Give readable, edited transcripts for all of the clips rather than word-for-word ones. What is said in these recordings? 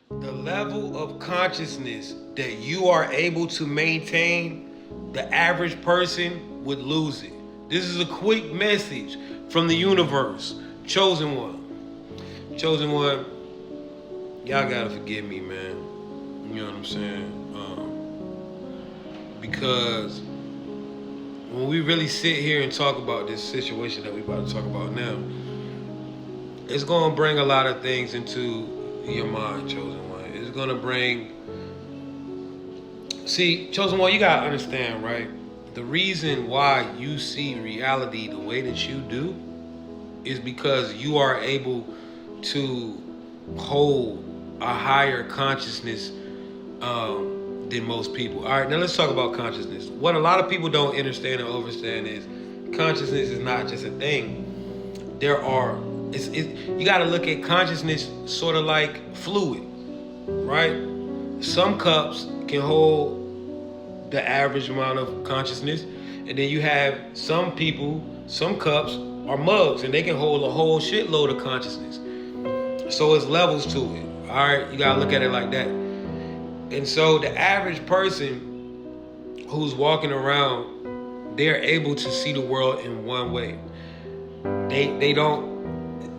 The level of consciousness that you are able to maintain, the average person would lose it. This is a quick message from the universe. Chosen one. Chosen one, y'all gotta forgive me, man. You know what I'm saying? Because when we really sit here and talk about this situation that we about to talk about now, it's gonna bring a lot of things into your mind, chosen one. It's gonna bring. See, chosen one, you gotta understand, right? The reason why you see reality the way that you do is because you are able to hold a higher consciousness than most people. All right, now let's talk about consciousness. What a lot of people don't understand or understand is consciousness is not just a thing. There are, you got to look at consciousness sort of like fluid, right? Some cups can hold the average amount of consciousness, and then you have some people, some cups are mugs, and they can hold a whole shitload of consciousness. So it's levels to it. All right, you gotta look at it like that. And so the average person who's walking around, they're able to see the world in one way. They don't.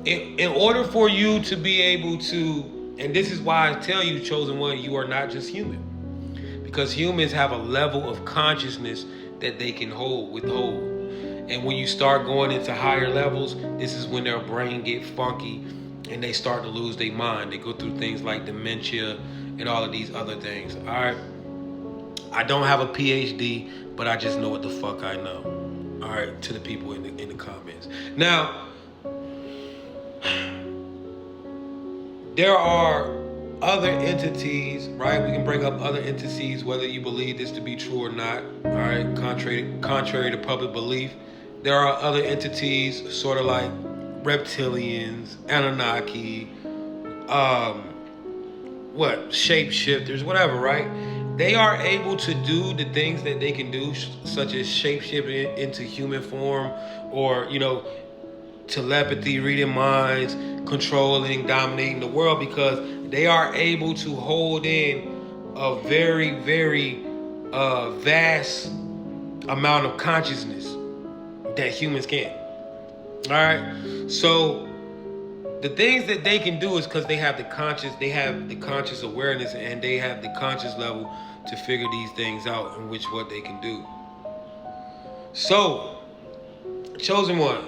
In order for you to be able to, and this is why I tell you, chosen one, you are not just human, because humans have a level of consciousness that they can withhold. And when you start going into higher levels, this is when their brain get funky and they start to lose their mind. They go through things like dementia and all of these other things. All right. I don't have a PhD, but I just know what the fuck I know. All right, to the people in the comments. Now, there are other entities, right? We can bring up other entities, whether you believe this to be true or not. All right, contrary to public belief, there are other entities, sort of like reptilians, Anunnaki, shapeshifters, whatever, right? They are able to do the things that they can do, such as shapeshifting into human form, or telepathy, reading minds, controlling, dominating the world, because they are able to hold in a very, very vast amount of consciousness that humans can't. All right, so the things that they can do is because they have the conscious awareness, and they have the conscious level to figure these things out and what they can do. So, chosen one,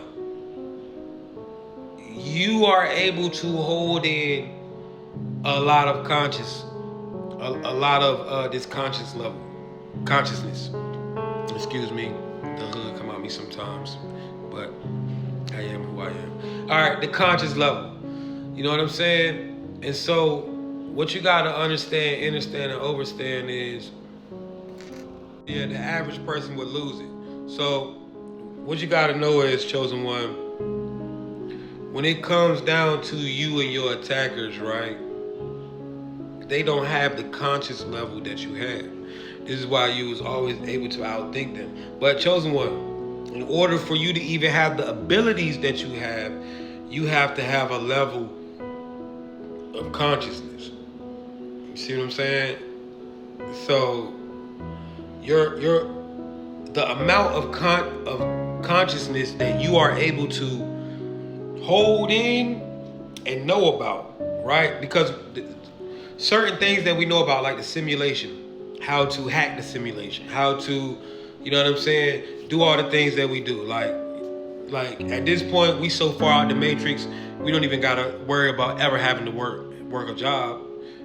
you are able to hold in a lot of a lot of this consciousness. Excuse me, the hood come at me sometimes, but I am who I am. All right, the conscious level. You know what I'm saying? And so, what you gotta understand, and overstand is, the average person would lose it. So, what you gotta know is, chosen one, when it comes down to you and your attackers, right? They don't have the conscious level that you have. This is why you was always able to outthink them. But chosen one, in order for you to even have the abilities that you have to have a level of consciousness. You see what I'm saying? So the amount of consciousness that you are able to hold in and know about, right? Because certain things that we know about, like the simulation, how to hack the simulation, how to, you know what I'm saying, do all the things that we do. Like at this point, we so far out the matrix, we don't even gotta worry about ever having to work a job.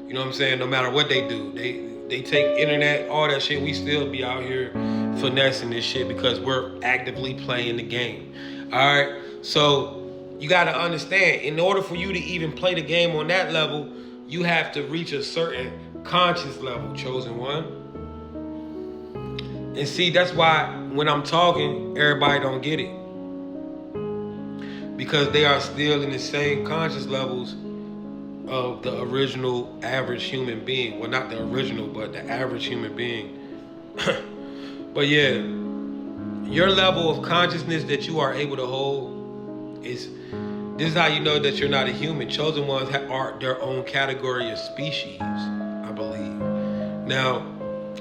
You know what I'm saying? No matter what they do, they take internet, all that shit. We still be out here finessing this shit because we're actively playing the game. All right, so you got to understand, in order for you to even play the game on that level, you have to reach a certain conscious level, chosen one. And see, that's why when I'm talking, everybody don't get it, because they are still in the same conscious levels of the original average human being. Well, not the original, but the average human being. But yeah, your level of consciousness that you are able to hold is This is how you know that you're not a human. Chosen ones are their own category of species, I believe. Now,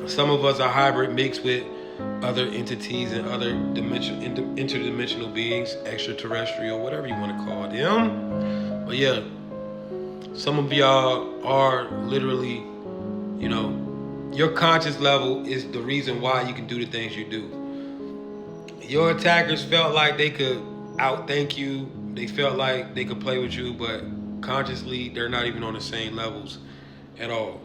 some of us are hybrid mixed with other entities and other interdimensional beings, extraterrestrial, whatever you want to call them. But yeah, some of y'all are literally, you know, your conscious level is the reason why you can do the things you do. Your attackers felt like they could outthink you. They felt like they could play with you, but consciously, they're not even on the same levels at all.